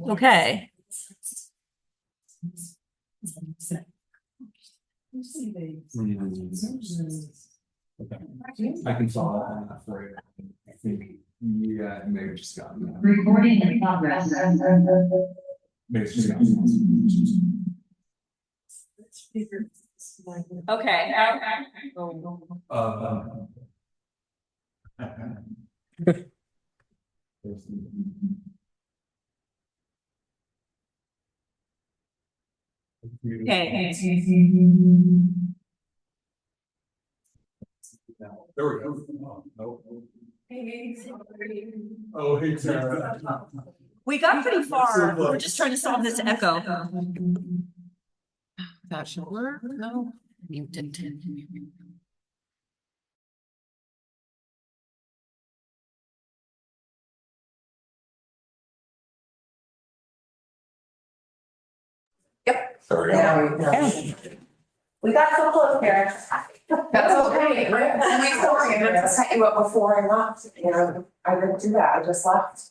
Okay. Okay. I can follow up on that for you. I think, yeah, it may have just gotten that. Recording in progress. Maybe it's just gotten Okay. Okay. There we go. Oh, hey, Sarah. We got pretty far. We're just trying to solve this echo. That should work. No. Muted. There we go. We got so close, Karen. That's okay. We to set you up before I left, you know, I didn't do that, I just left.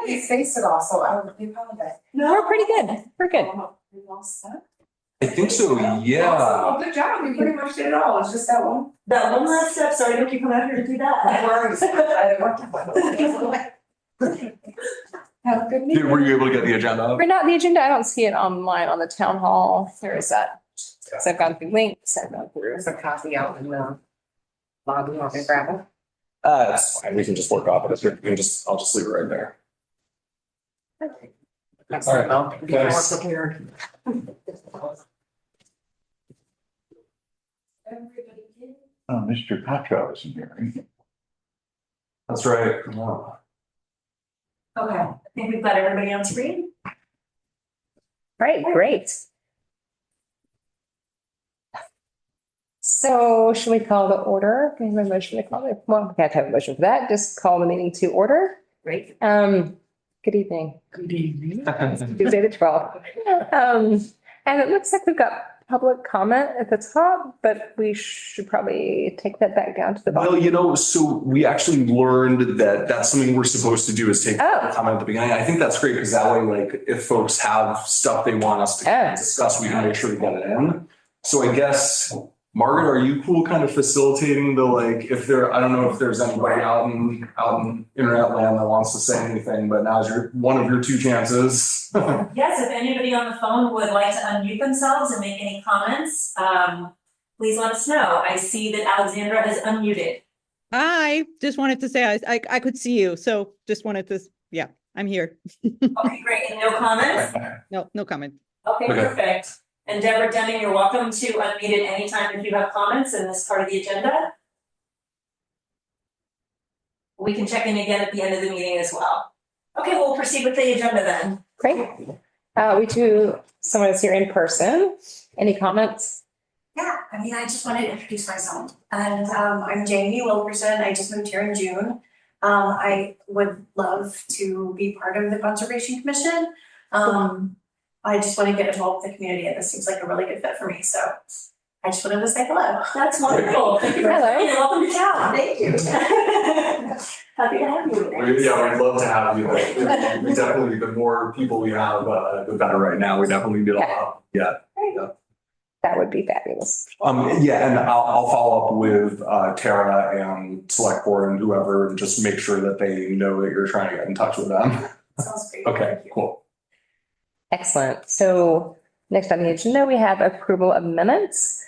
You faced it all, so I apologize. We're pretty good. We're good. You all set? I think so, yeah. Awesome. Good job, you pretty much did it all, it's just that one. That one last step, sorry to make you come out here to do that. No worries. I didn't want to. Have a good meeting. Were you able to get the agenda up? We're not the agenda. I don't see it online on the town hall. There is that. So I've gone through links. I've gone through. There's a copy out in the lobby, you want me to grab it? That's fine, we can just work off it, I'll just leave it right there. That's All right. well, you can Guys. work prepared. Mr. Cottrell isn't here. That's right. Okay, I think we've got everybody on screen. Right, great. So should we call the order? Can we have a motion to call it? Well, we can't have a motion for that. Just call the meeting to order. Great. Good evening. Good evening. Tuesday the 12th. And it looks like we've got public comment at the top, but we should probably take that back down to the Well, bottom. so we actually learned that that's something we're supposed to do is take Oh. a comment at the beginning. I think that's great because that way, like, if folks have stuff they want us to Yeah. discuss, we can make sure to get it in. So I guess, Margaret, are you cool kind of facilitating the, like, if there, I don't know if there's anybody out in internet land that wants to say anything, but now's one of your two chances. Yes, if anybody on the phone would like to unmute themselves and make any comments, please let us know. I see that Alexandra has unmuted. I just wanted to say I could see you, so just wanted to, yeah, I'm here. Okay, great. And no comments? No comment. Okay, Okay. perfect. And Deborah Deming, you're welcome to unmute at any time if you have comments in this part of the agenda. We can check in again at the end of the meeting as well. Okay, we'll proceed with the agenda then. Great. We do, someone is here in person. Any comments? Yeah, I mean, I just wanted to introduce myself. And I'm Jamie Wilkerson. I just moved here in June. I would love to be part of the Conservation Commission. I just want to get involved with the community, and this seems like a really good fit for me. So I just wanted to say hello. That's wonderful. Thank you for Hello. coming and welcome to town. Thank you. Happy to have you. Yeah, we'd love to have you. We definitely, the more people we have, the better right now. We definitely need a lot. Yeah. That would be fabulous. Yeah, and I'll follow up with Tara and select board and whoever, and just make sure that they know that you're trying to get in touch with them. Sounds great. Okay, Thank you. cool. Excellent. So next on the agenda, we have approval of minutes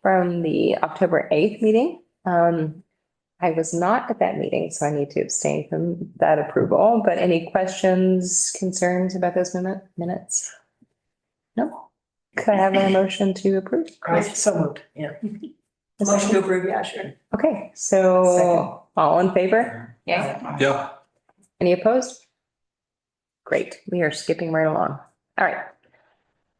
from the October 8th meeting. I was not at that meeting, so I need to abstain from that approval, but any questions, concerns about those minutes? No? Could I have a motion to approve? So moved, yeah. Motion to approve, yeah, sure. Okay, so all in favor? Yeah. Yeah. Any opposed? Great, we are skipping right along. All right.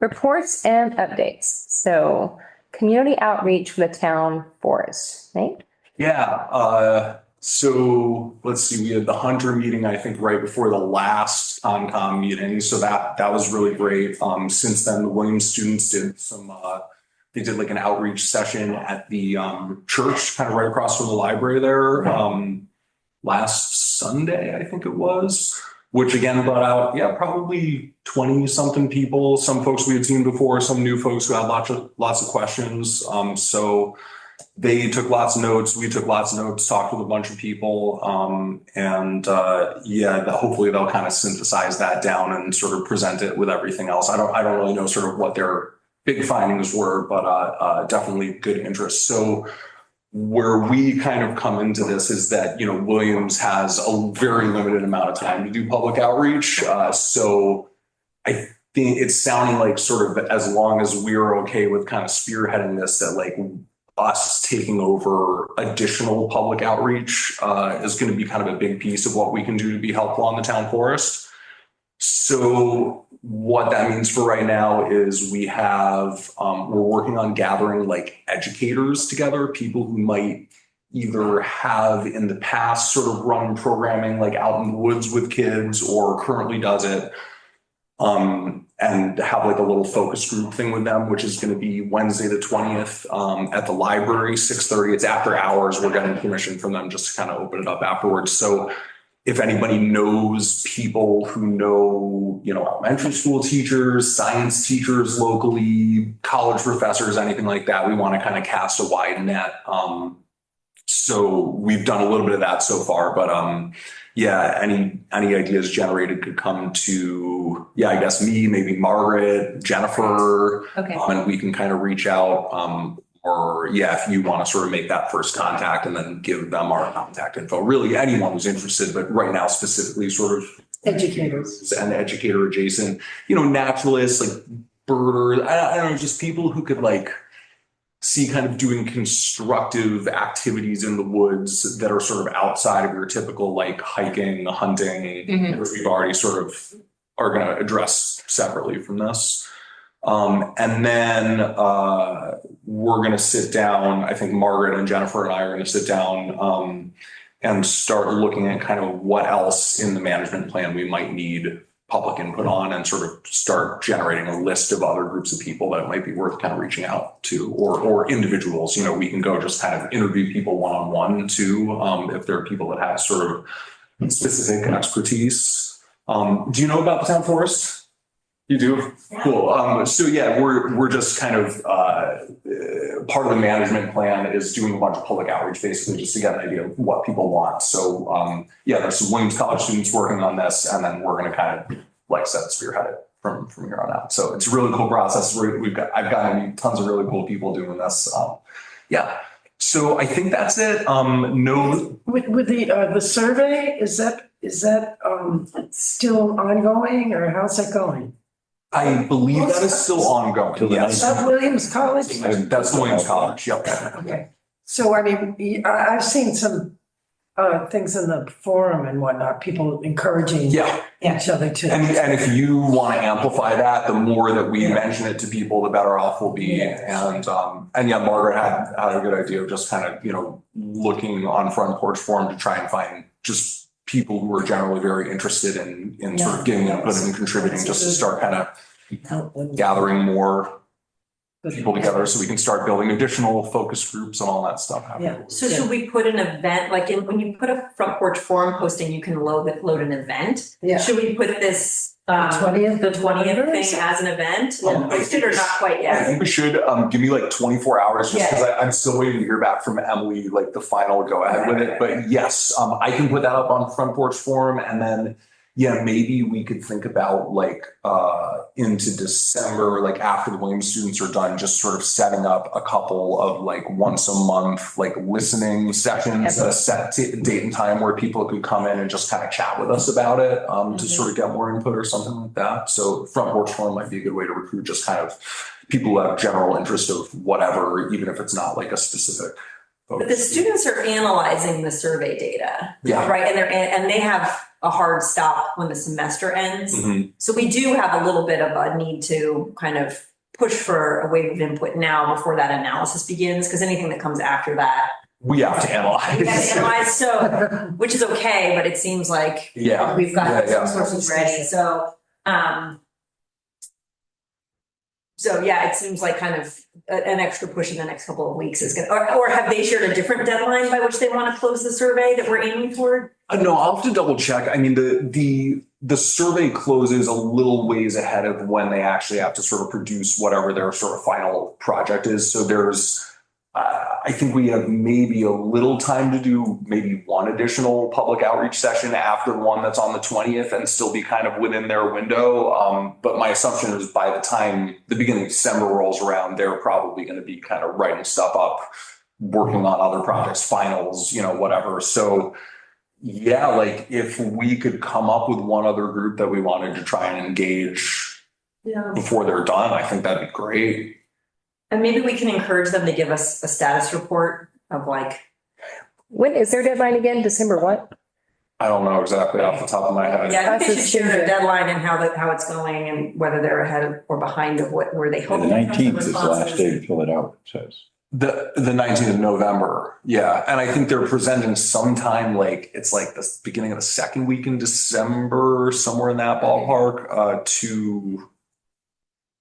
Reports and updates. So community outreach for the town forest, Nate? Yeah, so let's see, we had the Hunter meeting, I think, right before the last Concom meeting, so that was really great. Since then, the Williams students did they did like an outreach session at the church, kind of right across from the library there, last Sunday, I think it was. which again brought out, yeah, probably 20 something people, some folks we had seen before, some new folks who had lots of questions. So they took lots of notes, we took lots of notes, talked with a bunch of people. Hopefully they'll kind of synthesize that down and sort of present it with everything else. I don't really know sort of what their big findings were, but definitely good interest. So where we kind of come into this is that, Williams has a very limited amount of time to do public outreach. So I think it's sounding like sort of as long as we're okay with kind of spearheading this, that like us taking over additional public outreach is going to be kind of a big piece of what we can do to be helpful on the town forest. So what that means for right now is we have, we're working on gathering like educators together, people who might either have in the past sort of run programming like out in the woods with kids or currently does it. And have like a little focus group thing with them, which is going to be Wednesday, the 20th, at the library, 6:30. It's after hours. We're getting permission from them just to kind of open it up afterwards. So if anybody knows people who know, elementary school teachers, science teachers locally, college professors, anything like that, we want to kind of cast a wide net. So we've done a little bit of that so far, but any ideas generated could come to, I guess me, maybe Margaret, Jennifer, Okay. And we can kind of reach out. If you want to sort of make that first contact and then give them our contact info, really anyone who's interested, but right now specifically sort of Educators. and educator adjacent, naturalists, like birders, I don't know, just people who could like see kind of doing constructive activities in the woods that are sort of outside of your typical like hiking, hunting, which we've already sort of are going to address separately from this. And then we're going to sit down, I think Margaret and Jennifer and I are going to sit down and start looking at kind of what else in the management plan we might need public input on and sort of start generating a list of other groups of people that it might be worth kind of reaching out to or individuals. We can go just kind of interview people one-on-one too, if there are people that have sort of specific expertise. Do you know about the town forest? You do? Yeah. Cool. We're just kind of part of the management plan is doing a bunch of public outreach basically just to get an idea of what people want. So there's some Williams College students working on this, and then we're going to kind of, like I said, spearhead it from here on out. So it's a really cool process. I've gotten tons of really cool people doing this. So I think that's it. With the survey, is that still ongoing or how's that going? I believe that is still ongoing. Yes. Is that Williams College? That's Williams College. Yep. Okay. So I've seen some things in the forum and whatnot, people encouraging each other to. And if you want to amplify that, the more that we mention it to people, the better off we'll be. And Margaret had a good idea of just kind of, looking on Front Porch Forum to try and find just people who are generally very interested in sort of giving input and contributing just to start kind of gathering more people together so we can start building additional focus groups and all that stuff. So should we put an event, like when you put a Front Porch Forum posting, you can load an event? Yeah. Should we put this, the 20th thing as an event? Posted or not quite I yet? think we should give me like 24 hours just because Yeah. I'm still waiting to hear back from Emily, like the final go ahead with it. But yes, I can put that up on Front Porch Forum, and then maybe we could think about like into December, like after the Williams students are done, just sort of setting up a couple of like once a month, like listening sessions at a set date and time where people could come in and just kind of chat with us about it to sort of get more input or something like that. So Front Porch Forum might be a good way to recruit just kind of people who have general interest of whatever, even if it's not like a specific. But the students are analyzing the survey data, Yeah. right? And they have a hard stop when the semester ends. Mhm. So we do have a little bit of a need to kind of push for a wave of input now before that analysis begins, because anything that comes after that, We have to analyze. we have to analyze. So, which is okay, but it seems like Yeah. we've got Yeah. some sources ready. So So yeah, it seems like kind of an extra push in the next couple of weeks is gonna, or have they shared a different deadline by which they want to close the survey that we're aiming for? No, I'll have to double check. I mean, the survey closes a little ways ahead of when they actually have to sort of produce whatever their sort of final project is. So there's, I think we have maybe a little time to do maybe one additional public outreach session after the one that's on the 20th and still be kind of within their window. But my assumption is by the time the beginning of December rolls around, they're probably going to be kind of writing stuff up, working on other projects, finals, whatever. So yeah, like if we could come up with one other group that we wanted to try and engage before they're done, I think that'd be great. And maybe we can encourage them to give us a status report of like. When is their deadline again? December what? I don't know exactly off the top of my head. Yeah, I think they should share their deadline and how it's going and whether they're ahead or behind of where they hope. The 19th is the last day to fill it out, it says. The 19th of November. Yeah. And I think they're presenting sometime it's like the beginning of the second week in December, somewhere in that ballpark, to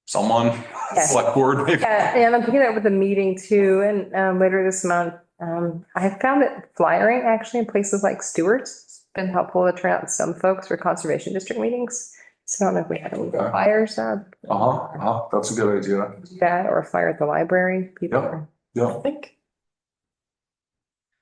someone, select board maybe. Yeah, and I'm picking up with a meeting too, and later this month. I have found that flyering actually in places like Stewart's has been helpful to turn out some folks for conservation district meetings. So I don't know if we had any flyers up. That's a good idea. That or a flyer at the library. People Yep. are. Yeah.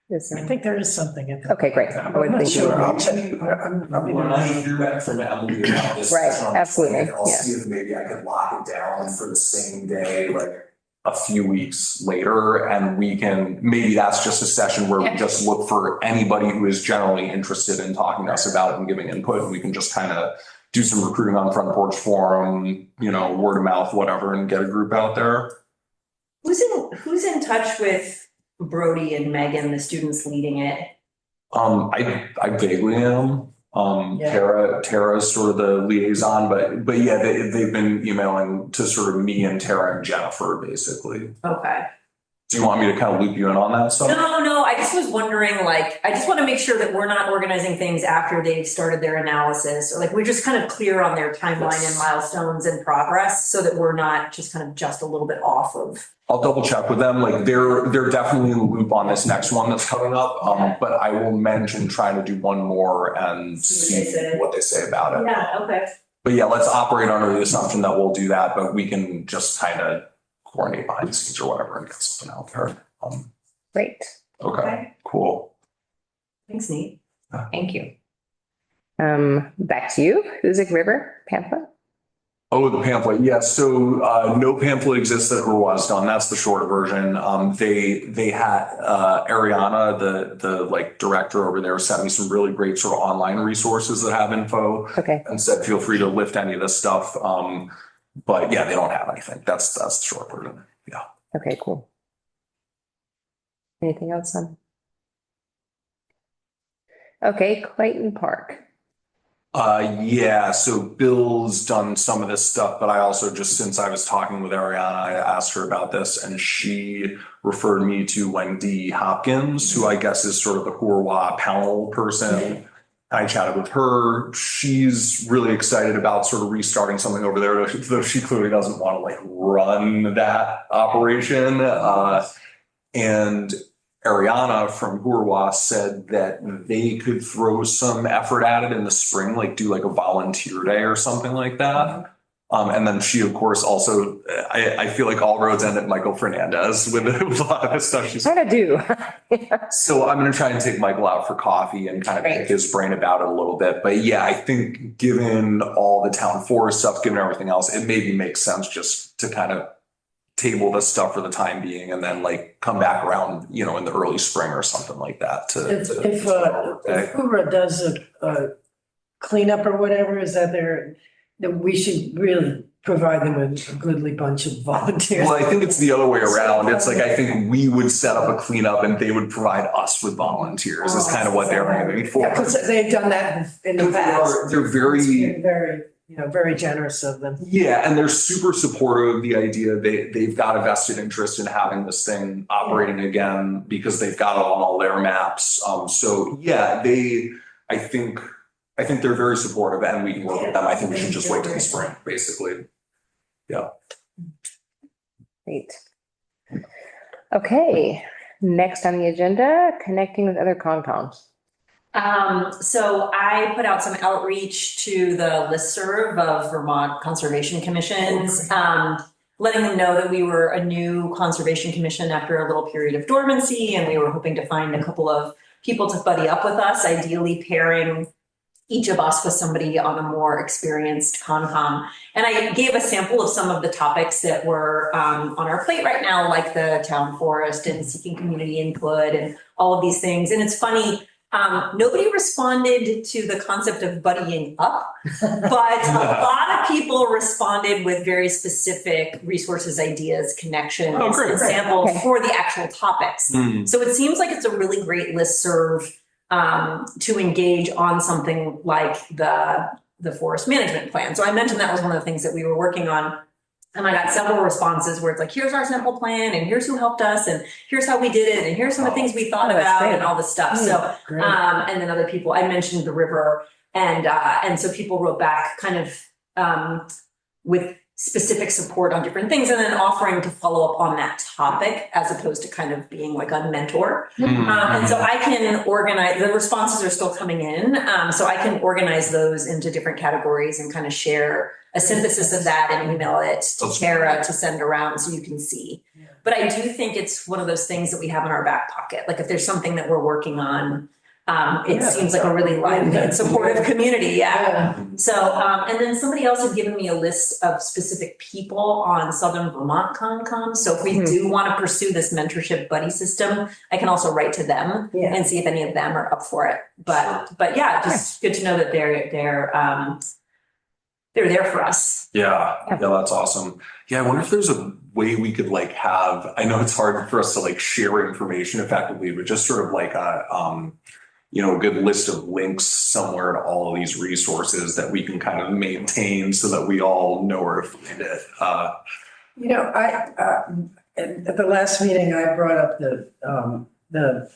I think there is something in there. Okay, great. I would I'm not think you would. sure. I'll check. When I hear back from Emily about this. Right, session on absolutely, Friday, I'll yeah. see if maybe I can lock it down for the same day, like a few weeks later. And maybe that's just a session where we just look for anybody who is generally interested in talking to us about it and giving input. And we can just kind of do some recruiting on Front Porch Forum, word of mouth, whatever, and get a group out there. Who's in touch with Brody and Megan, the students leading it? I vaguely am. Tara's sort of the liaison, but yeah, they've been emailing to sort of me and Tara and Jennifer, basically. Okay. Do you want me to kind of loop you in on that stuff? No, I just was wondering, I just want to make sure that we're not organizing things after they've started their analysis, or we're just kind of clear on their timeline and milestones and progress so that we're not just kind of just a little bit off of. I'll double check with them. They're definitely in the loop on this next one that's coming up. But I will mention trying to do one more and see what they say about it. Yeah, okay. But yeah, let's operate under the assumption that we'll do that, but we can just kind of coordinate behind the scenes or whatever and get something out there. Great. Okay, cool. Thanks, Nate. Thank you. Back to you, Hoosick River pamphlet. Oh, the pamphlet. Yeah. So no pamphlet exists that was done. That's the short version. They had Ariana, the director over there, sent me some really great sort of online resources that have info. Okay. And said, feel free to lift any of this stuff. But yeah, they don't have anything. That's the short version. Yeah. Okay, cool. Anything else on? Okay, Clayton Park. Yeah, so Bill's done some of this stuff, but I also just, since I was talking with Ariana, I asked her about this and she referred me to Wendy Hopkins, who I guess is sort of the Hurwah panel person. I chatted with her. She's really excited about sort of restarting something over there, though she clearly doesn't want to run that operation. And Ariana from Hurwah said that they could throw some effort at it in the spring, do a volunteer day or something like that. And then she, of course, also, I feel like all roads end at Michael Fernandez with a lot of this stuff. She's Kind of do. So I'm going to try and take Michael out for coffee and kind of pick his brain about it a little bit. But yeah, I think given all the town forest stuff, given everything else, it maybe makes sense just to kind of table this stuff for the time being and then come back around, in the early spring or something like that If Hoover does a cleanup or whatever, is that that we should really provide them with a goodly bunch of volunteers? Well, I think it's the other way around. It's I think we would set up a cleanup and they would provide us with volunteers is kind of what they're aiming for. Yeah, because they've done that in the past. They're very, It's been very, very generous of them. yeah, and they're super supportive of the idea. They've got a vested interest in having this thing operating again because they've got it on all their maps. So yeah, I think they're very supportive and we can work with them. I think we should just wait till the spring, basically. Yeah. Great. Okay, next on the agenda, connecting with other Concons. So I put out some outreach to the listserv of Vermont Conservation Commissions, letting them know that we were a new conservation commission after a little period of dormancy, and we were hoping to find a couple of people to buddy up with us, ideally pairing each of us with somebody on a more experienced Concom. And I gave a sample of some of the topics that were on our plate right now, like the town forest and seeking community input and all of these things. And it's funny, nobody responded to the concept of buddying up, but a lot of people responded with very specific resources, ideas, connections, Oh, great. and samples Okay. for the actual topics. So it seems like it's a really great listserv to engage on something like the forest management plan. So I mentioned that was one of the things that we were working on. And I got several responses where it's like, here's our sample plan and here's who helped us and here's how we did it and here's some of the things we thought Oh, that's about great. and all this stuff. So, Great. and then other people, I mentioned the river and so people wrote back kind of with specific support on different things and then offering to follow up on that topic as opposed to kind of being like a mentor. And so I can organize, the responses are still coming in. So I can organize those into different categories and kind of share a synthesis of that and email it to Tara to send around so you can see. But I do think it's one of those things that we have in our back pocket. Like if there's something that we're working on, it Yeah. seems like a really lively and supportive community. Yeah. So, and then somebody else had given me a list of specific people on Southern Vermont Concom. So if we do want to pursue this mentorship buddy system, I can also write to them Yeah. and see if any of them are up for it. But yeah, just good to know that they're there for us. Yeah, that's awesome. Yeah, I wonder if there's a way we could like have, I know it's hard for us to like share information effectively, but just sort of like a, a good list of links somewhere to all of these resources that we can kind of maintain so that we all know where to find it. At the last meeting, I brought up the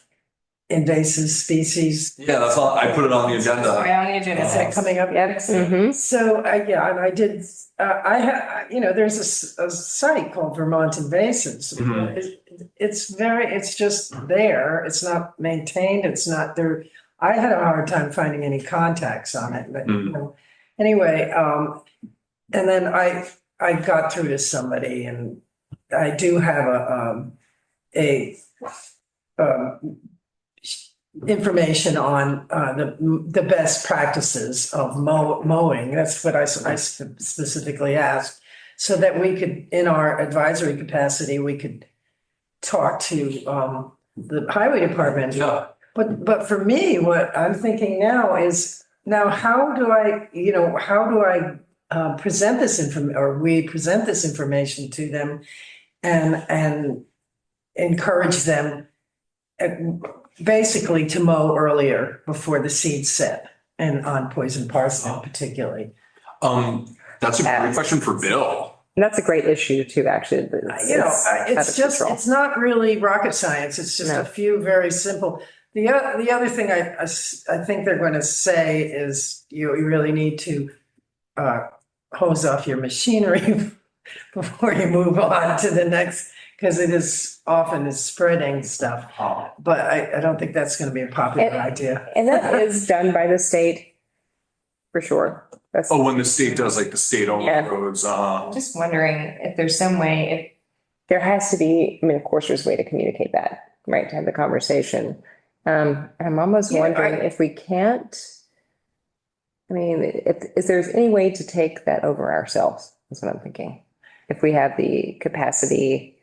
invasive species. Yeah, that's all, I put it on the agenda. on the agenda. Is that coming up? Yep. Mhm. So, yeah, and I did, there's a site called Vermont Invasives. Mhm. It's just there, it's not maintained, it's not there. I had a hard time finding any contacts on it, but, anyway, and then I got through to somebody and I do have information on the best practices of mowing. That's what I specifically asked, so that we could, in our advisory capacity, we could talk to the highway department. Yeah. But for me, what I'm thinking now is, how do I present this we present this information to them and encourage them basically to mow earlier before the seeds set, and on poison parsnip particularly. That's a great question for Bill. And that's a great issue too, actually. It's not really rocket science. It's just No. a few very simple. The other thing I think they're going to say is you really need to hose off your machinery before you move on to the next, because it is often spreading stuff. But I don't think that's going to be a popular idea. And that is done by the state, for sure. That's, Oh, when the state does like the state-owned Yeah. roads, I'm just wondering if there's some way, if there has to be, I mean, of course, there's a way to communicate that, right, to have the conversation. I'm almost Yeah, wondering if we can't, I mean, if there's any way to take that over ourselves, that's what I'm thinking. If we have the capacity,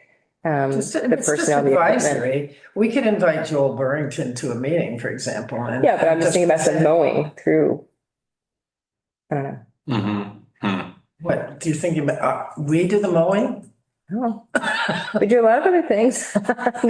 the It's just personnel, the equipment. advisory. We could invite Joel Burrington to a meeting, for example. And Yeah, but I'm just thinking about the mowing through. I don't know. What do you think about? We do the mowing? Oh, we do a lot of other things. I'm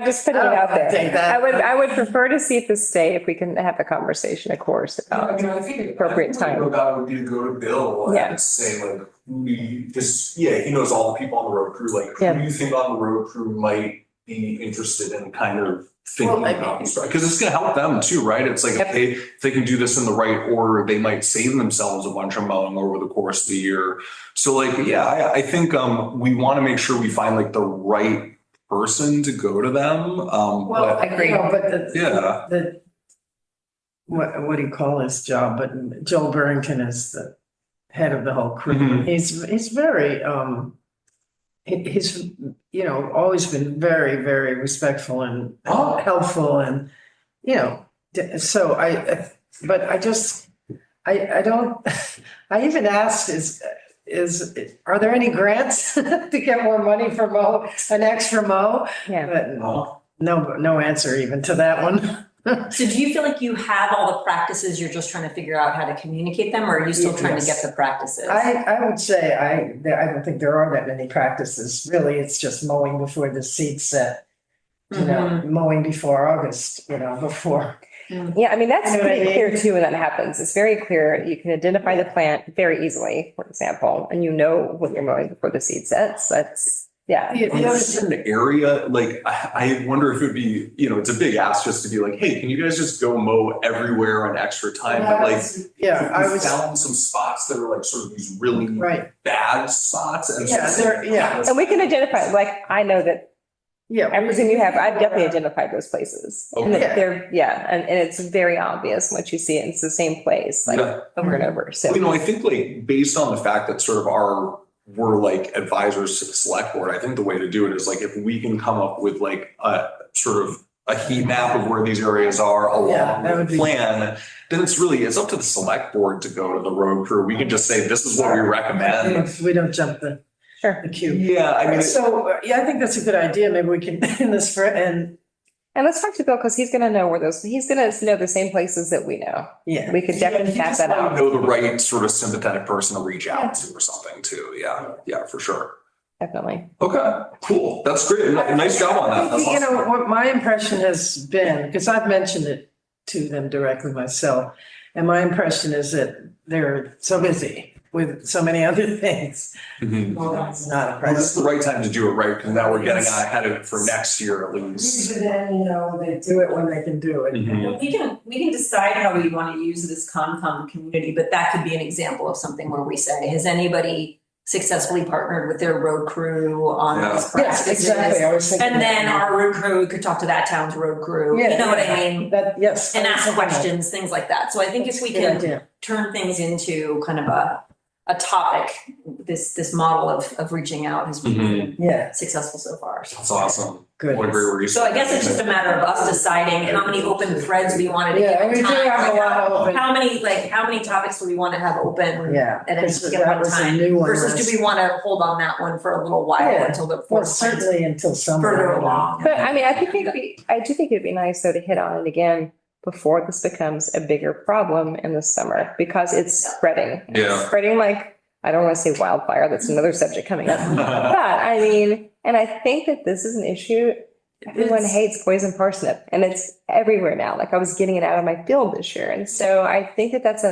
just putting it out I don't think there. that- I would prefer to see the state if we can have a conversation, of course, about appropriate time. That would be to go to Bill Yeah. and say like, he knows all the people on the road crew, like, who Yeah. do you think on the road crew might be interested in kind of thinking Well, about these, because it's gonna help them too, right? It's like, Yep. if they can do this in the right order, they might save themselves a bunch of mowing over the course of the year. So like, yeah, I think, we want to make sure we find like the right person to go to them. Well, But Agree. you know, but Yeah. what do you call his job? But Joel Burrington is the head of the whole crew. Mhm. He's very, he's, you know, always been very, very respectful and Oh. helpful and, you know, so but I just, I don't, I even asked are there any grants to get more money for an extra mow? Yeah. But no answer even to that one. So do you feel like you have all the practices, you're just trying to figure out how to communicate them, or are you still trying to get Yes. the practices? I would say I don't think there are that many practices. Really, it's just mowing before the seed's set. You know, mowing before August, you know, before. Yeah, I mean, that's You know what I pretty mean? clear too when that happens. It's very clear. You can identify the plant very easily, for example, and you know when you're mowing before the seed sets. That's, yeah. The other Is there an area, like, I wonder if it would be, you know, it's a big ask just to be like, hey, can you guys just go mow everywhere on extra time? But like, Yeah, I we was, found some spots that are like sort of these really right, bad spots. And Yeah, so- they're- yeah. And we can identify, like, I know that yeah. everything you have, I've definitely identified those places. And Okay. that they're, yeah, and it's very obvious once you see it. It's the same place, like Yeah. over and over. So, You know, I think like based on the fact that sort of we're like advisors to the select board, I think the way to do it is like if we can come up with like a sort of a heat map of where these areas are Yeah, along that would the be- plan, then it's up to the select board to go to the road crew. We can just say, this is what we recommend. We don't jump the sure. queue. Yeah, I mean, So, yeah, I think that's a good idea. Maybe we can, in this, and, And let's talk to Bill because he's going to know where he's going to know the same places that we know. yeah. We could definitely map that out. know the right sort of sympathetic person to reach out to or something too. Yeah, for sure. Definitely. Okay, cool. That's great. Nice job on that. That's You know, awesome. what my impression has been, because I've mentioned it to them directly myself, and my impression is that they're so busy with so many other things. Mhm. It's not a Well, this is the priority. right time to do it, right? Because now we're getting ahead of it for next year at least. Usually then, you know, they do it when they can do it. Mhm. We can decide how we want to use this Concom community, but that could be an example of something where we say, has anybody successfully partnered with their road crew on Yeah. these Yes, practices? exactly. I was thinking. And then that. our road crew could talk to that town's road crew, you know what I mean? That, yes. And ask questions, things like that. So I think if we Good can idea. turn things into kind of a topic, this model of reaching out has been Mhm. Yeah, successful so far. That's awesome. good. What a great resource. So I guess it's just a matter of us deciding how many open threads we wanted to give Yeah, we do time. have a lot open. How many topics do we want to have open? Yeah. At any Because given that was a time new one versus last- do we want to hold on that one for a little while Yeah. until the Well, fourth certainly until summer. further along? But I mean, I do think it'd be nice though to hit on it again before this becomes a bigger problem in the summer because it's spreading. It's Yeah. Spreading like, I don't want to say wildfire, that's another subject coming up. But I mean, and I think that this is an issue. Everyone It's- hates poison parsnip and it's everywhere now. Like I was getting it out of my field this year. And so I think that that's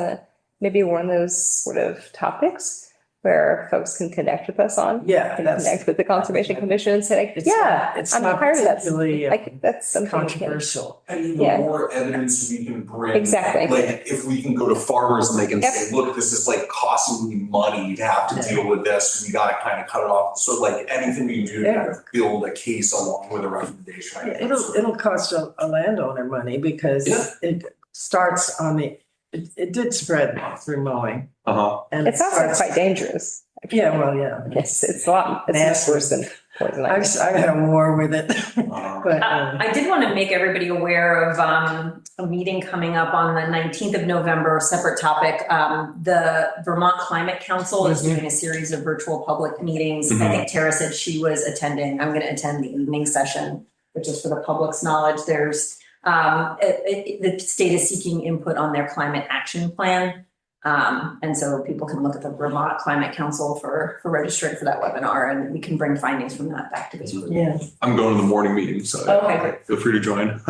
maybe one of those sort of topics where folks can connect with us on. Yeah, Can that's. connect with the Conservation Commission and say, like, It's yeah, not- it's I'm not tired of that. particularly, Like, that's something. we can- Controversial. And the Yeah. more evidence we can bring. Exactly. Like, if we can go to farmers and they can Yep. say, look, this is like costing me money to have to Yeah. deal with this, we gotta kind of cut it off. So like anything we can do to kind of build a case along with a recommendation. I Yeah, think that's it'll cost a landowner money because Yeah. it starts on it did spread through mowing. Uh-huh. And It's it also starts- quite dangerous. Yeah, well, yeah. It's a lot, it's much worse than poison ivy. I've had a war with it, Uh-huh. but, I did want to make everybody aware of a meeting coming up on the 19th of November, a separate topic. The Vermont Climate Council is doing a series of virtual public meetings. I Mhm. think Tara said she was attending. I'm going to attend the evening session, which is for the public's knowledge. There's the state is seeking input on their climate action plan. And so people can look at the Vermont Climate Council for registering for that webinar, and we can bring findings from that back to this group. yeah. I'm going to the morning meeting, so Okay. feel free to join.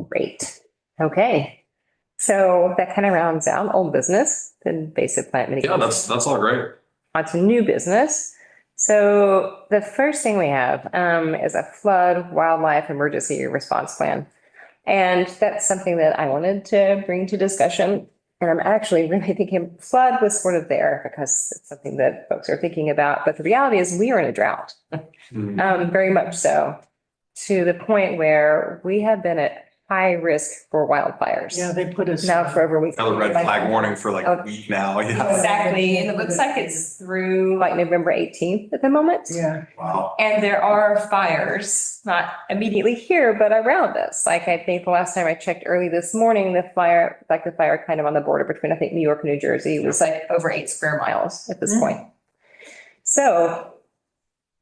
Great. Okay. So that kind of rounds out old business, the basic plant Yeah, mitigation. that's all great. On to new business. So the first thing we have is a flood wildlife emergency response plan. And that's something that I wanted to bring to discussion. And I'm actually really thinking flood was sort of there because it's something that folks are thinking about. But the reality is we are in a drought, very much so, to the point where we have been at high risk for wildfires. Yeah, they put us. Now for over a week. Another red flag warning for like a week now, yeah. Exactly. And it looks like it's through like November 18th at the moment. Yeah, Wow. And there are fires, not immediately here, but around us. Like I think the last time I checked early this morning, the fire kind of on the border between, I think, New York and New Jersey was like over 8 square miles at this point. So,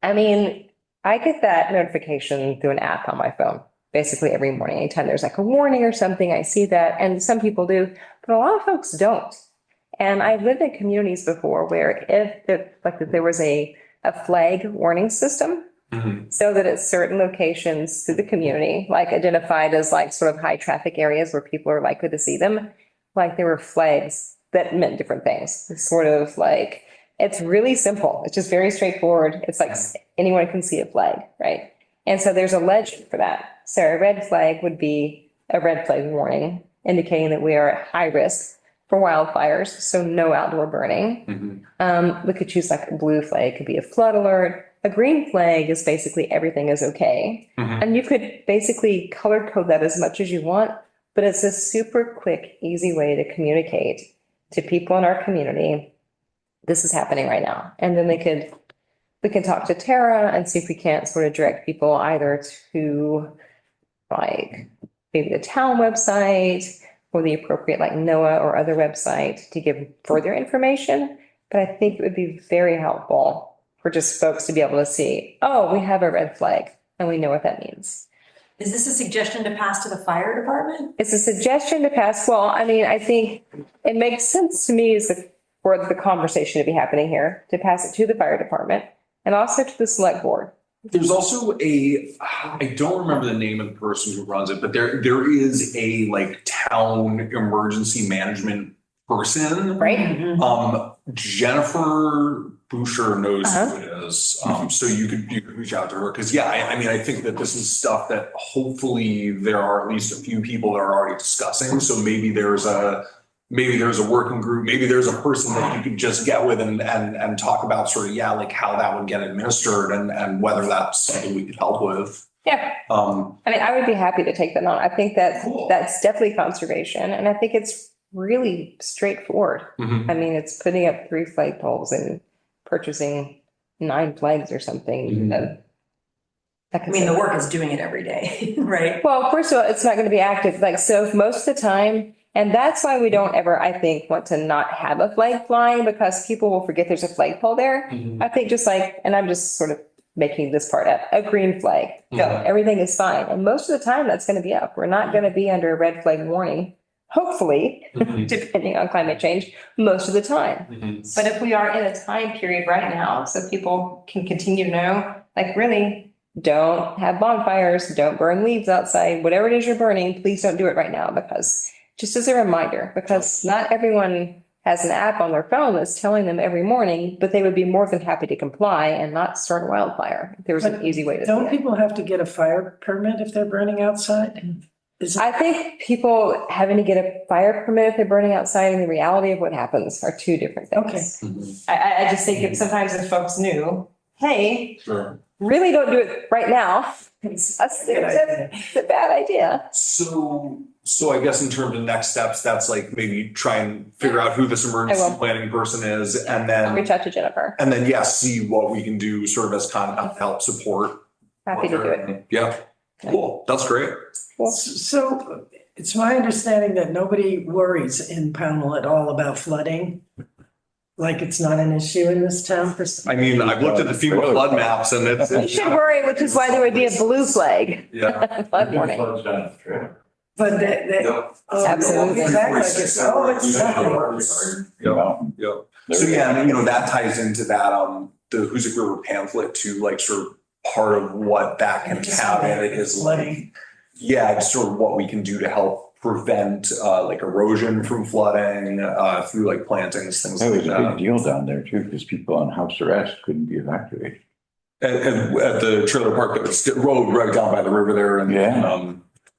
I mean, I get that notification through an app on my phone, basically every morning. Anytime there's like a warning or something, I see that. And some people do, but a lot of folks don't. And I've lived in communities before where if there was a flag warning system, so that at certain locations through the community, like identified as like sort of high traffic areas where people are likely to see them, like there were flags that meant different things. It's sort of like, it's really simple. It's just very straightforward. It's like anyone can see a flag, right? And so there's a legend for that. So a red flag would be a red flag warning, indicating that we are at high risk for wildfires, so no outdoor burning. We could choose like a blue flag, it could be a flood alert. A green flag is basically everything is okay. And you could basically color code that as much as you want, but it's a super quick, easy way to communicate to people in our community. This is happening right now. And then we can talk to Tara and see if we can't sort of direct people either to like maybe the town website or the appropriate like NOAA or other website to give further information. But I think it would be very helpful for just folks to be able to see, oh, we have a red flag and we know what that means. Is this a suggestion to pass to the fire department? It's a suggestion to pass. Well, I mean, I think it makes sense to me for the conversation to be happening here, to pass it to the fire department and also to the select board. There's also I don't remember the name of the person who runs it, but there is a like town emergency management person. Right? Jennifer Boucher knows who it is. So you could reach out to her because I mean, I think that this is stuff that hopefully there are at least a few people that are already discussing. So maybe there's a working group, maybe there's a person that you could just get with and talk about sort of, like how that would get administered and whether that's something we could help with. Yeah. I mean, I would be happy to take that on. I think that that's definitely conservation. And I think it's really straightforward. I mean, it's putting up 3 flagpoles and purchasing 9 flags or something. I mean, the work is doing it every day, right? Well, first of all, it's not going to be active. Like, so most of the time, and that's why we don't ever, I think, want to not have a flag flying because people will forget there's a flagpole there. I think just like, and I'm just sort of making this part up, a green flag. No, everything is fine. And most of the time that's going to be up. We're not going to be under a red flag warning, hopefully, depending on climate change, most of the time. But if we are in a time period right now, so people can continue to know, like really, don't have bonfires, don't burn leaves outside, whatever it is you're burning, please don't do it right now because just as a reminder, because not everyone has an app on their phone that's telling them every morning, but they would be more than happy to comply and not start a wildfire. If there was an easy way to do don't it. people have to get a fire permit if they're burning outside? I think people having to get a fire permit if they're burning outside and the reality of what happens are 2 different things. I just think if sometimes if folks knew, hey, really don't do it right now. It's a bad idea. So I guess in terms of next steps, that's like maybe try and figure out who this emergency planning person is and then I'll reach out to Jennifer. and then see what we can do sort of as kind of help support. Happy to do it. Yeah, cool. That's great. So it's my understanding that nobody worries in Pownell at all about flooding. Like it's not an issue in this town. I mean, I've looked at the FEMA flood maps and it's. You should worry, which is why there would be a blue flag. Yeah. Flood warning. But Absolutely. it's nothing. Yep. So and that ties into that, the Hoosick River pamphlet too, like sort of part of what that can have in it is like, sort of what we can do to help prevent like erosion from flooding through like plantings, things That like was a big that. deal down there too, because people on house arrest couldn't be evacuated. At the trailer park, that was road right down by the river there, and Yeah.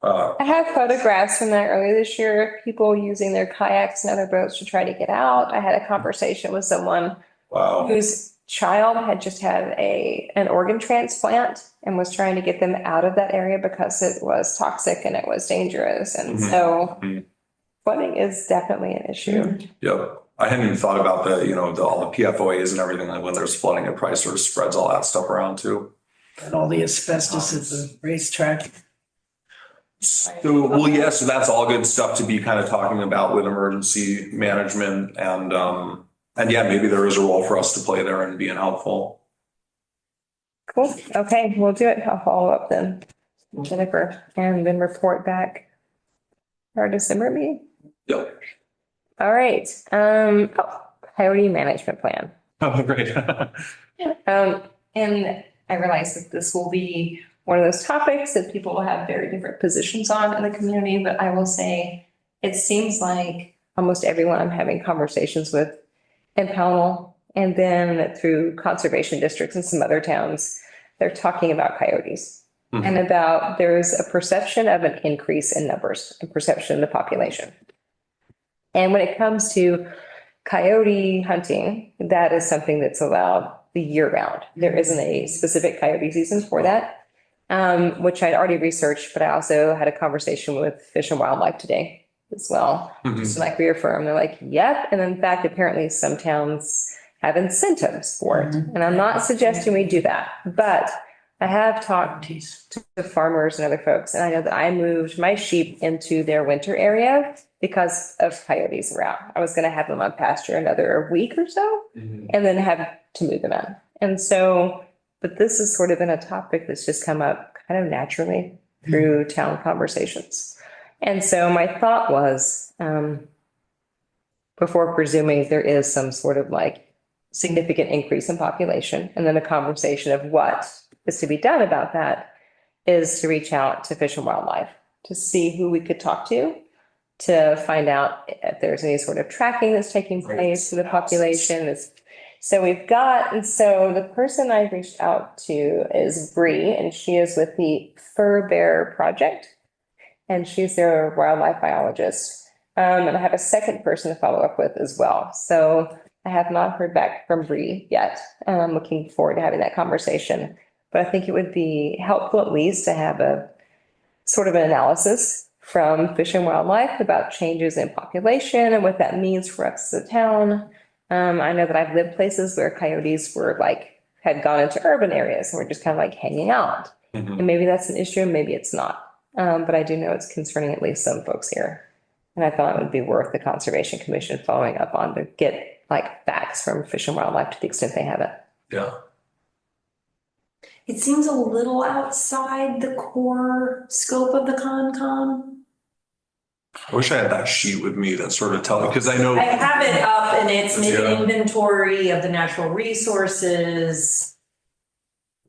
I have photographs from that earlier this year, people using their kayaks and other boats to try to get out. I had a conversation with someone wow. whose child had just had an organ transplant and was trying to get them out of that area because it was toxic and it was dangerous. And Mhm. so Mhm. flooding is definitely an issue. Yep. I hadn't even thought about the, all the PFOAs and everything, like when there's flooding, it probably sort of spreads all that stuff around too. And all the asbestos at the racetrack. So, well, yeah, so that's all good stuff to be kind of talking about with emergency management and yeah, maybe there is a role for us to play there and being helpful. Cool. Okay, we'll do it. I'll follow up then, Jennifer, and then report back our December meeting. Yep. All right. Coyote management plan. Oh, great. And I realize that this will be one of those topics that people will have very different positions on in the community, but I will say it seems like almost everyone I'm having conversations with in Pownell and then through conservation districts and some other towns, they're talking about coyotes and about there's a perception of an increase in numbers and perception of the population. And when it comes to coyote hunting, that is something that's allowed the year round. There isn't a specific coyote season for that, which I'd already researched, but I also had a conversation with Fish and Wildlife today as well. Just to like reaffirm, they're like, yep. And in fact, apparently some towns have incentives for it. And I'm not suggesting we do that, but I have talked to farmers and other folks, and I know that I moved my sheep into their winter area because of coyotes around. I was going to have them on pasture another week or so and then have to move them in. And so, but this has sort of been a topic that's just come up kind of naturally through town conversations. And so my thought was, before presuming there is some sort of like significant increase in population, and then a conversation of what is to be done about that, is to reach out to Fish and Wildlife to see who we could talk to find out if there's any sort of tracking that's taking place for the population. So we've got, and so the person I reached out to is Bree, and she is with the Fur Bear Project, and she's their wildlife biologist. And I have a second person to follow up with as well. So I have not heard back from Bree yet, and I'm looking forward to having that conversation. But I think it would be helpful at least to have a sort of an analysis from Fish and Wildlife about changes in population and what that means for us as a town. I know that I've lived places where coyotes were like, had gone into urban areas and were just kind of like hanging out. And maybe that's an issue, and maybe it's not. But I do know it's concerning at least some folks here. And I thought it would be worth the Conservation Commission following up on to get like facts from Fish and Wildlife to the extent they have it. Yeah. It seems a little outside the core scope of the Concom. I wish I had that sheet with me that sort of tells, because I know. I have it up and it's make Yeah. an inventory of the natural resources,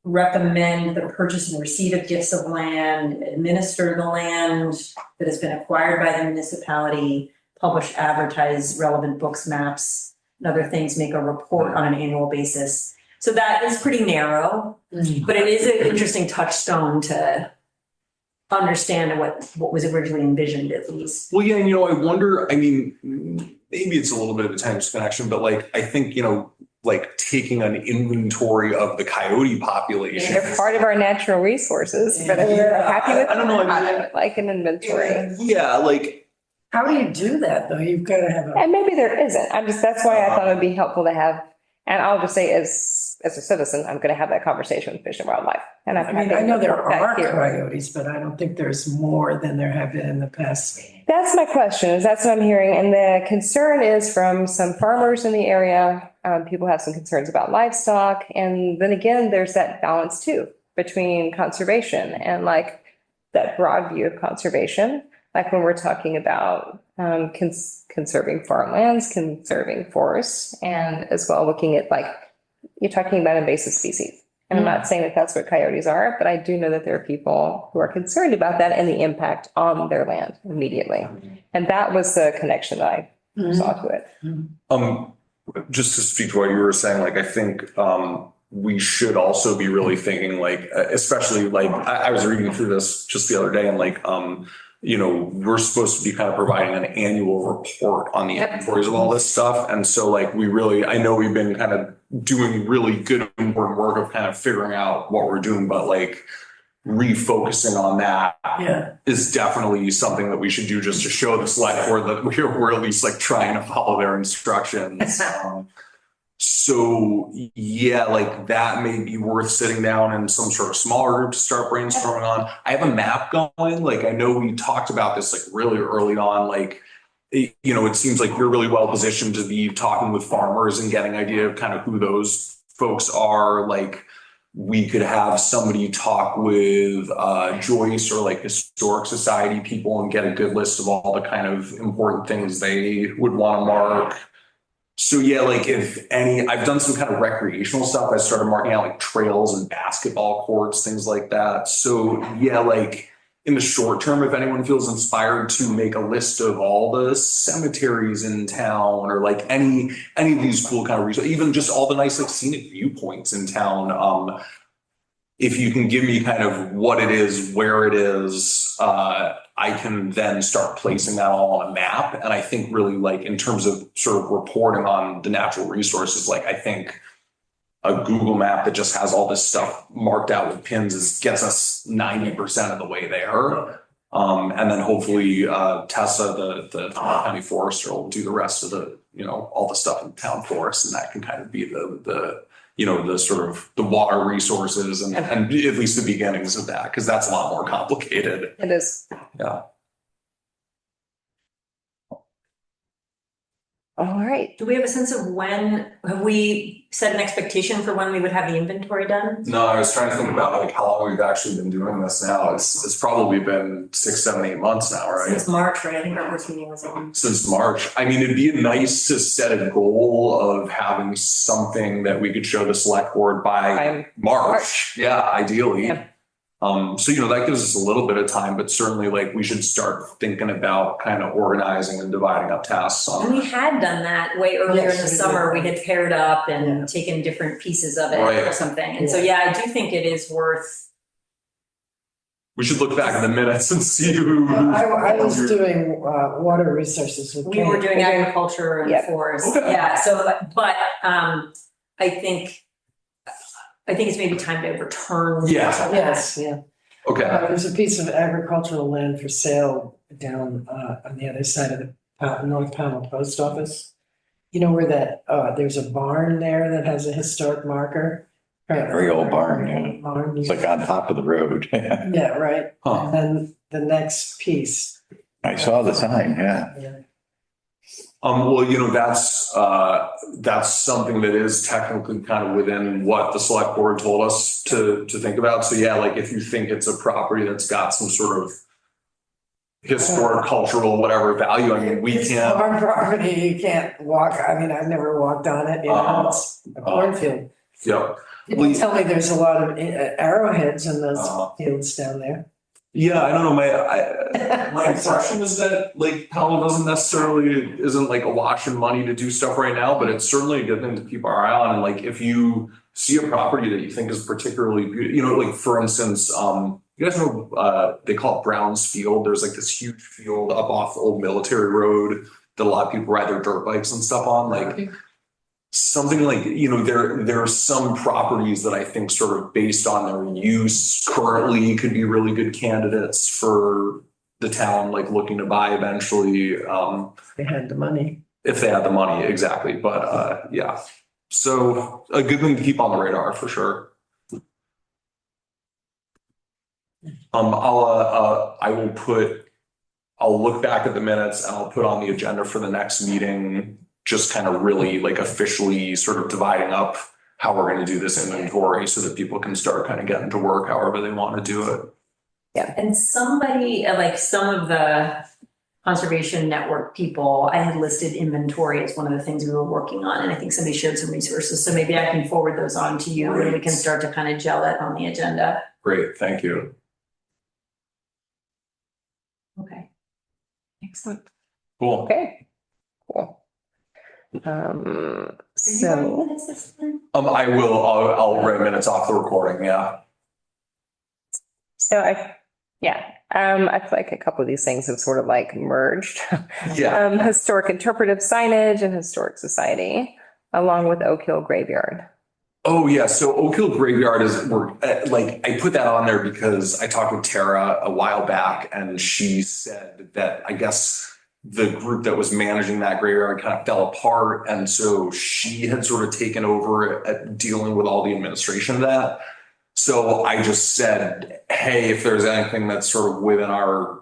recommend the purchase and receipt of gifts of land, administer the land that has been acquired by the municipality, publish, advertise relevant books, maps, and other things, make a report on an annual basis. So that is pretty narrow, but it is an interesting touchstone to understand what was originally envisioned at least. Well, yeah, and I wonder, I mean, maybe it's a little bit of a time disconnection, but like, I think, like taking an inventory of the coyote population. They're part of our natural resources, but we're happy with. I don't know, I mean- Like an inventory. Yeah, like, How do you do that, though? You've got to have a, And maybe there isn't. That's why I thought it would be helpful to have, and I'll just say as a citizen, I'm going to have that conversation with Fish and Wildlife. And I mean, I know there are Back here. coyotes, but I don't think there's more than there have been in the past. That's my question, is that's what I'm hearing. And the concern is from some farmers in the area. People have some concerns about livestock. And then again, there's that balance too between conservation and like that broad view of conservation. Like when we're talking about conserving farmlands, conserving forests, and as well looking at like, you're talking about invasive species. And I'm not saying that that's what coyotes are, but I do know that there are people who are concerned about that and the impact on their land immediately. And that was the connection that I saw to it. Just to speak to what you were saying, like, I think, we should also be really thinking like, especially like, I was reading through this just the other day and like, we're supposed to be kind of providing an annual report on the inventories of all this stuff. And so like, I know we've been kind of doing really good important work of kind of figuring out what we're doing, but like refocusing on that is definitely something that we should do just to show the select board that we're at least like trying to follow their instructions. So yeah, like that may be worth sitting down in some sort of smaller group to start brainstorming on. I have a map going, like I know we talked about this like really early on, like, it seems like you're really well positioned to be talking with farmers and getting an idea of kind of who those folks are. Like we could have somebody talk with Joyce or like Historic Society people and get a good list of all the kind of important things they would want to mark. So yeah, like I've done some kind of recreational stuff. I started marking out like trails and basketball courts, things like that. So yeah, like in the short term, if anyone feels inspired to make a list of all the cemeteries in town or like any of these cool kind of resources, even just all the nice like scenic viewpoints in town. If you can give me kind of what it is, where it is, I can then start placing that all on a map. And I think really like in terms of sort of reporting on the natural resources, like I think a Google map that just has all this stuff marked out with pins gets us 90% of the way there. And then hopefully Tessa, the county forester, will do the rest of the, all the stuff in town forest, and that can kind of be the sort of the water resources and at least the beginnings of that, because that's a lot more complicated. It is. Yeah. All right. Do we have a sense of have we set an expectation for when we would have the inventory done? No, I was trying to think about like how long we've actually been doing this now. It's probably been 6, 7, 8 months now, right? Since March, right? I think our first meeting was in. Since March. I mean, it'd be nice to set a goal of having something that we could show the select board by March. Yeah, ideally. Yeah. So, that gives us a little bit of time, but certainly like we should start thinking about kind of organizing and dividing up tasks. And we had done that way earlier in the Yes, we summer. did. We had paired up and taken different pieces of it Right. or something. And so, yeah, I do think it is worth. We should look back at the minutes and see who. I was doing water resources with We were Kate. doing agriculture and Yeah. forest. Okay. Yeah. So, but I think it's maybe time to return. Yeah. Yes, yeah. Okay. There's a piece of agricultural land for sale down on the other side of the North Pownell Post Office. You know where there's a barn there that has a historic marker? Very old barn, yeah. Barn, It's like on top of the road. yeah, right. Huh. And then the next piece. I saw the sign, yeah. Well, that's something that is technically kind of within what the select board told us to think about. So yeah, like if you think it's a property that's got some sort of historic, cultural, whatever value, I mean, we It's can't. farm property, you can't walk, I mean, I've never walked on it, it's a cornfield. Yeah. People tell me there's a lot of arrowheads in those Uh-huh. fields down there. Yeah, I don't know. My impression is that like Powell isn't like awash in money to do stuff right now, but it's certainly a good thing to keep our eye on. And like if you see a property that you think is particularly beautiful, like for instance, you guys know they call it Brown's Field. There's like this huge field up off Old Military Road that a lot of people ride their dirt bikes and stuff on. Like something like, there are some properties that I think sort of based on their use currently could be really good candidates for the town, like looking to buy eventually, They had the money. if they had the money, exactly. But yeah, so a good thing to keep on the radar for sure. I'll look back at the minutes and I'll put on the agenda for the next meeting, just kind of really like officially sort of dividing up how we're going to do this inventory so that people can start kind of getting to work however they want to do it. And somebody, like some of the conservation network people, I had listed inventory as one of the things we were working on, and I think somebody shared some resources, so maybe I can forward those on to you, and we can start to kind of gel it on the agenda. Great, thank you. Okay. Excellent. Cool. Okay, cool. So, I will, I'll write minutes off the recording, yeah. I feel like a couple of these things have sort of like merged. Yeah, Historic interpretive signage and historic society, along with Oak Hill Graveyard. oh yeah, so Oak Hill Graveyard I put that on there because I talked with Tara a while back and she said that I guess the group that was managing that graveyard kind of fell apart. And so she had sort of taken over at dealing with all the administration of that. So I just said, hey, if there's anything that's sort of within our,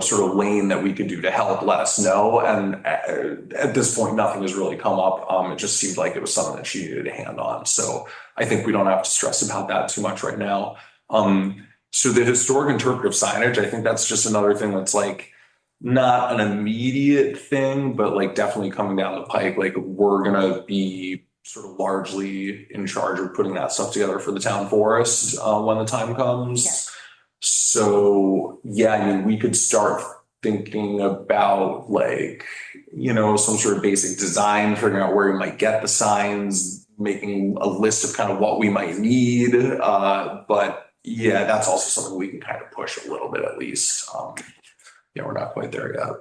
sort of lane that we could do to help, let us know. And at this point, nothing has really come up. It just seemed like it was something that she needed a hand on. So I think we don't have to stress about that too much right now. So the historic interpretive signage, I think that's just another thing that's like not an immediate thing, but like definitely coming down the pike. Like we're gonna be sort of largely in charge of putting that stuff together for the town forest when the time comes. Yeah. So yeah, I mean, we could start thinking about like, some sort of basic design, figuring out where we might get the signs, making a list of kind of what we might need. But yeah, that's also something we can kind of push a little bit at least. Yeah, we're not quite there yet.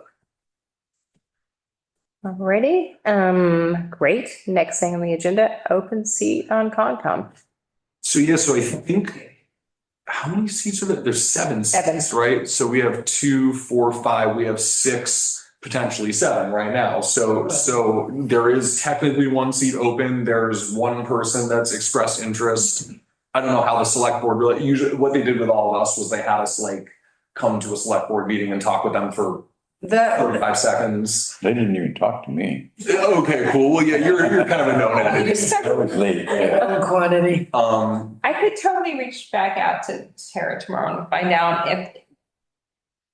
Alrighty, great. Next thing on the agenda, open seat on Concom. So yeah, so I think, how many seats are there? There's seven seats, right? So we have 2, 4, 5, we have 6, potentially 7 right now. So there is technically 1 seat open. There's 1 person that's expressed interest. I don't know how the select board really, usually what they did with all of us was they had us like come to a select board meeting and talk with them for 35 seconds. They didn't even talk to me. Okay, cool. Well, yeah, you're kind of a known entity. I was late. Yeah. Quantity. I could totally reach back out to Tara tomorrow and find out if,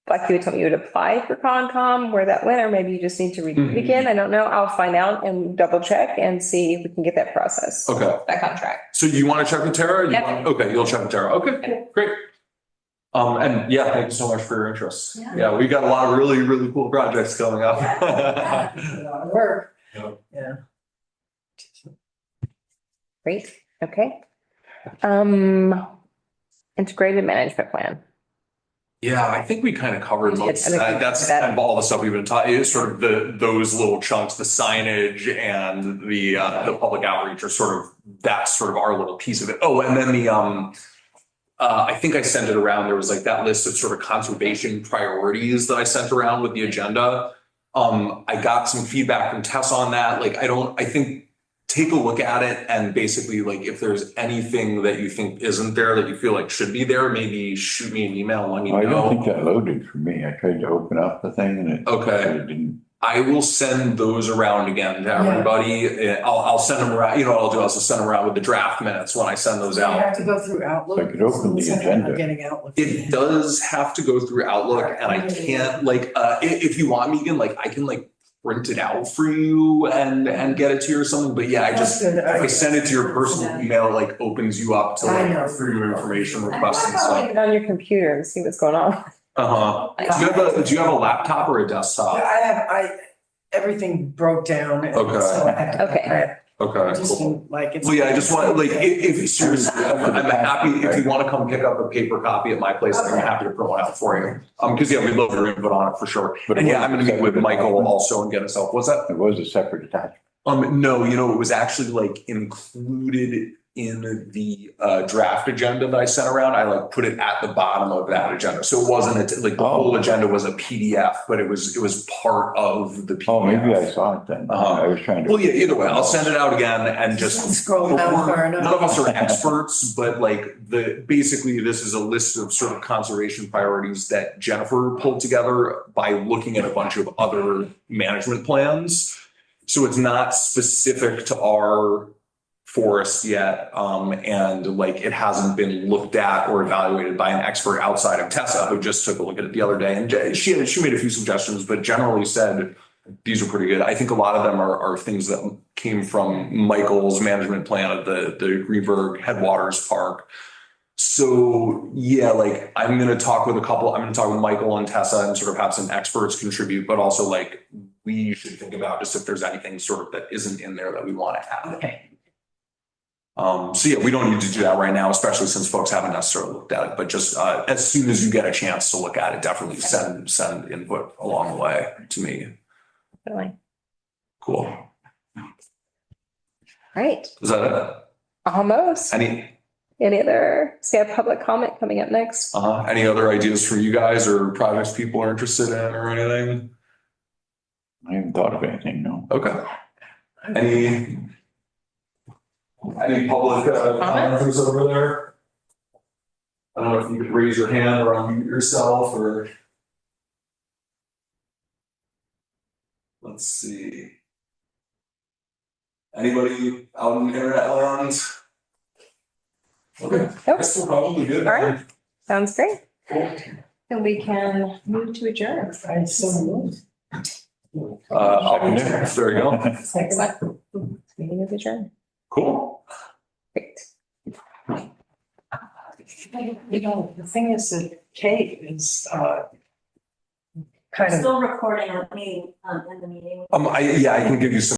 like you would tell me, you would apply for Concom, where that went, or maybe you just need to read it again. I don't know. I'll find out and double check and see if we can get that process back on track. So you want to check with Tara? Yep. Okay, you'll check with Tara. Okay, great. And yeah, thank you so much for your interest. Yeah, we got a lot of really, really cool projects coming up. A lot of work. Yeah. Great, okay. Integrated management plan. Yeah, I think we kind of covered most of I think that. we That's covered that. kind of all the stuff we've been talking, it's sort of those little chunks, the signage and the public outreach are sort of, that's sort of our little piece of it. Oh, and then I think I sent it around. There was like that list of sort of conservation priorities that I sent around with the agenda. I got some feedback from Tess on that. Like, I think take a look at it and basically like, if there's anything that you think isn't there that you feel like should be there, maybe shoot me an email and let me know. I don't think that loaded for me. I tried to open up the thing and it didn't. I will send those around again to everybody. I'll send them around, what I'll do, I'll just send them around with the draft minutes when I send those You out. have to go through Outlook. So I could open the agenda. I'm getting Outlook. It does have to go through Outlook and I can't if you want me, I can print it out for you and get it to you or something. But yeah, if I send it to your personal email, it opens you up to freedom of information requests and Put stuff. it on your computer and see what's going on. Do you have a laptop or a desktop? Everything broke down. and Okay. so I had to- Okay. Okay, I just cool. didn't like it. Well, yeah, I just want, if seriously, I'm happy, if you want to come pick up a paper copy at my place, I'm happy to print one out for you. Because yeah, we'd love your input on it for sure. But And yeah, I'm gonna meet with Michael also and get us help. What's that? It was a separate attachment. No, it was actually included in the draft agenda that I sent around. I put it at the bottom of that agenda. So it wasn't the whole agenda was a PDF, but it was part of the PDF. Oh, maybe I saw it then. I was trying to. Well, yeah, either way, I'll send it out again and just Scroll down far enough. none of us are experts, but basically this is a list of sort of conservation priorities that Jennifer pulled together by looking at a bunch of other management plans. So it's not specific to our forest yet. And like it hasn't been looked at or evaluated by an expert outside of Tessa, who just took a look at it the other day. And she made a few suggestions, but generally said these are pretty good. I think a lot of them are things that came from Michael's management plan of the Greenberg Headwaters Park. So yeah, like I'm going to talk with Michael and Tessa and sort of have some experts contribute, but also like we should think about just if there's anything sort of that isn't in there that we want to add. Okay. So yeah, we don't need to do that right now, especially since folks haven't necessarily looked at it, but just as soon as you get a chance to look at it, definitely send input along the way to me. Definitely. Cool. Right, Is that it? almost. Any other, so we have public comment coming up next. Any other ideas from you guys or projects people are interested in or anything? I haven't thought of anything, no. Okay. Any public commenters over there? I don't know if you could raise your hand or unmute yourself or. Let's see. Anybody out in the internet land? Okay, Nope. that's still probably good. All right. Sounds great. Cool. And we can move to adjourn. I so moved. There you go. Meeting is adjourned. Cool. Great. You know, the thing is that Kate is, kind of Still recording, let me, end the meeting. I can give you some